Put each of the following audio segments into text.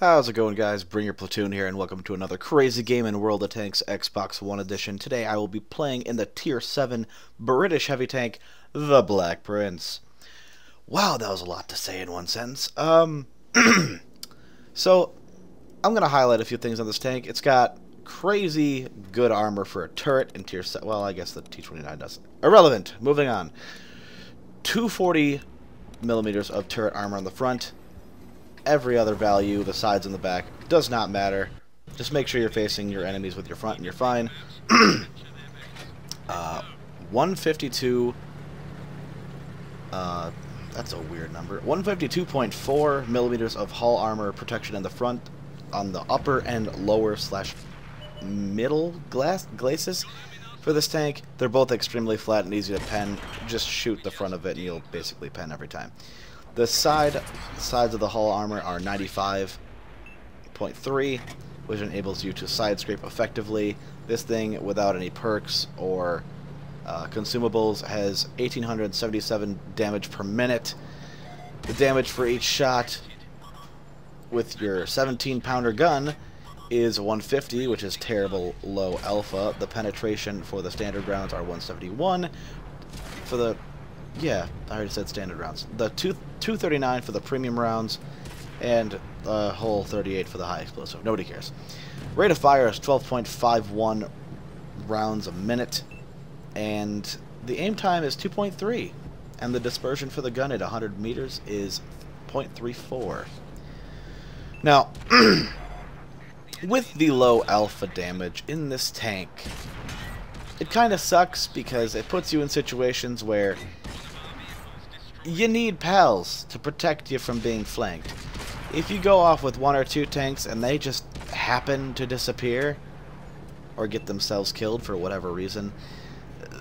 How's it going, guys? Bring your platoon here, and welcome to another crazy game in World of Tanks Xbox One Edition. Today I will be playing in the Tier 7 British heavy tank, the Black Prince. Wow, that was a lot to say in one sentence. So, I'm going to highlight a few things on this tank. It's got crazy good armor for a turret in Tier 7. Well, I guess the T-29 does. Irrelevant. Moving on. 240 millimeters of turret armor on the front. Every other value, the sides and the back, does not matter. Just make sure you're facing your enemies with your front and you're fine. 152, that's a weird number. 152.4 millimeters of hull armor protection in the front on the upper and lower slash middle glacis for this tank. They're both extremely flat and easy to pen. Just shoot the front of it and you'll basically pen every time. The sides of the hull armor are 95.3, which enables you to side scrape effectively. This thing, without any perks or consumables, has 1,877 damage per minute. The damage for each shot with your 17-pounder gun is 150, which is terrible low alpha. The penetration for the standard rounds are 171. For the I already said standard rounds. The 239 for the premium rounds, and the whole 38 for the high explosive. Nobody cares. Rate of fire is 12.51 rounds a minute, and the aim time is 2.3, and the dispersion for the gun at 100 meters is 0.34. Now, with the low alpha damage in this tank, it kind of sucks because it puts you in situations where you need pals to protect you from being flanked. If you go off with one or two tanks and they just happen to disappear or get themselves killed for whatever reason,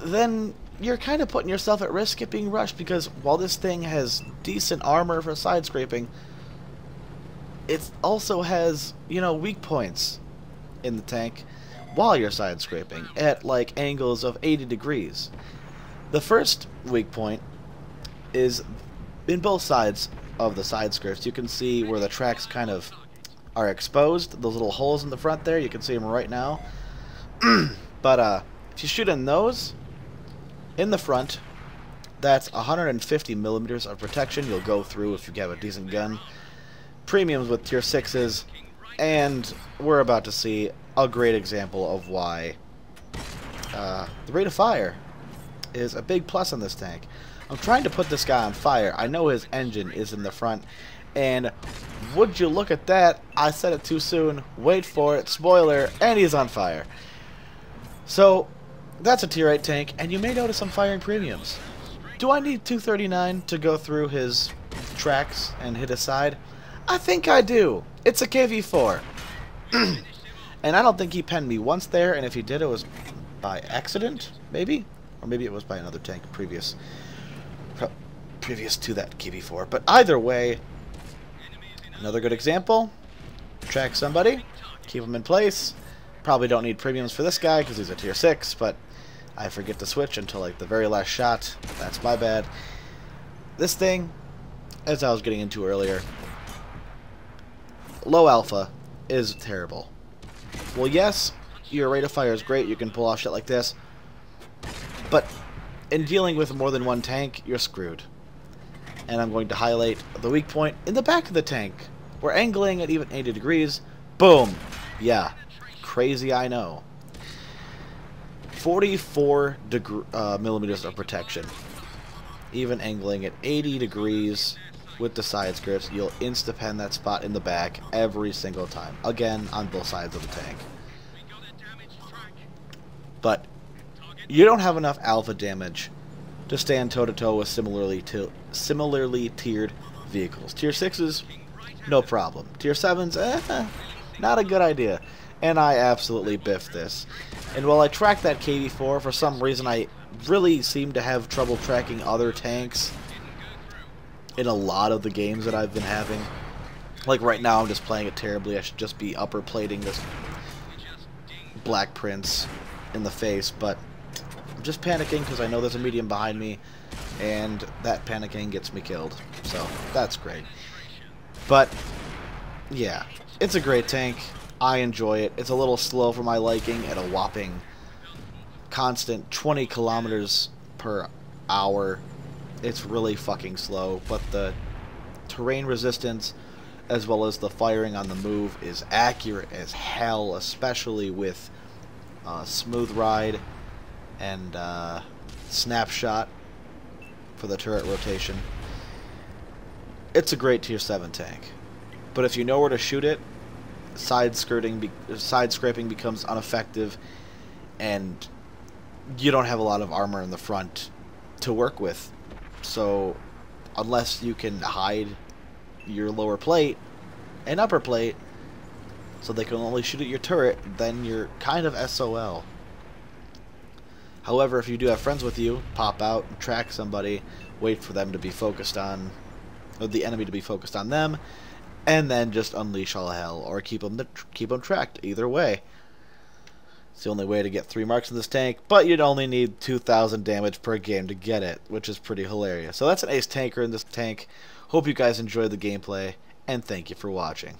then you're kind of putting yourself at risk of being rushed, because while this thing has decent armor for side scraping, it also has, weak points in the tank while you're side scraping at like angles of 80 degrees. The first weak point is in both sides of the side scrapes. You can see where the tracks kind of are exposed, those little holes in the front there. You can see them right now. But if you shoot in those in the front, that's 150 millimeters of protection you'll go through if you have a decent gun. Premiums with tier 6s, and we're about to see a great example of why the rate of fire is a big plus on this tank. I'm trying to put this guy on fire. I know his engine is in the front, and would you look at that, I said it too soon. Wait for it, spoiler, and he's on fire. So that's a tier 8 tank, and you may notice I'm firing premiums. Do I need 239 to go through his tracks and hit his side? I think I do. It's a KV4. And I don't think he penned me once there, and if he did, it was by accident, maybe? Or maybe it was by another tank previous to that KV4. But either way, another good example. Track somebody, keep them in place. Probably don't need premiums for this guy because he's a tier 6, but I forget to switch until like the very last shot. That's my bad. This thing, as I was getting into earlier, low alpha is terrible. Well, yes, your rate of fire is great. You can pull off shit like this. But in dealing with more than one tank, you're screwed. And I'm going to highlight the weak point in the back of the tank. We're angling at even 80 degrees. Boom. Yeah. Crazy, I know. 44 millimeters of protection. Even angling at 80 degrees with the side scrapes, you'll insta-pen that spot in the back every single time. Again, on both sides of the tank. But you don't have enough alpha damage to stand toe-to-toe with similarly tiered vehicles. Tier 6s, no problem. Tier 7s, not a good idea. And I absolutely biffed this. And while I tracked that KV4, for some reason I really seem to have trouble tracking other tanks in a lot of the games that I've been having. Like right now I'm just playing it terribly. I should just be upper plating this Black Prince in the face, but I'm just panicking because I know there's a medium behind me, and that panicking gets me killed. So that's great. But Yeah, it's a great tank. I enjoy it. It's a little slow for my liking at a whopping constant 20 kilometers per hour. It's really fucking slow, but the terrain resistance as well as the firing on the move is accurate as hell, especially with smooth ride and snapshot for the turret rotation. It's a great tier 7 tank, but if you know where to shoot it, side scraping becomes ineffective, and you don't have a lot of armor in the front to work with. So unless you can hide your lower plate and upper plate so they can only shoot at your turret, then you're kind of SOL. However, if you do have friends with you, pop out and track somebody, wait for them to be focused on, or the enemy to be focused on them, and then just unleash all hell, or keep them tracked. Either way, it's the only way to get 3 marks in this tank, but you'd only need 2,000 damage per game to get it, which is pretty hilarious. So that's an ace tanker in this tank. Hope you guys enjoyed the gameplay, and thank you for watching.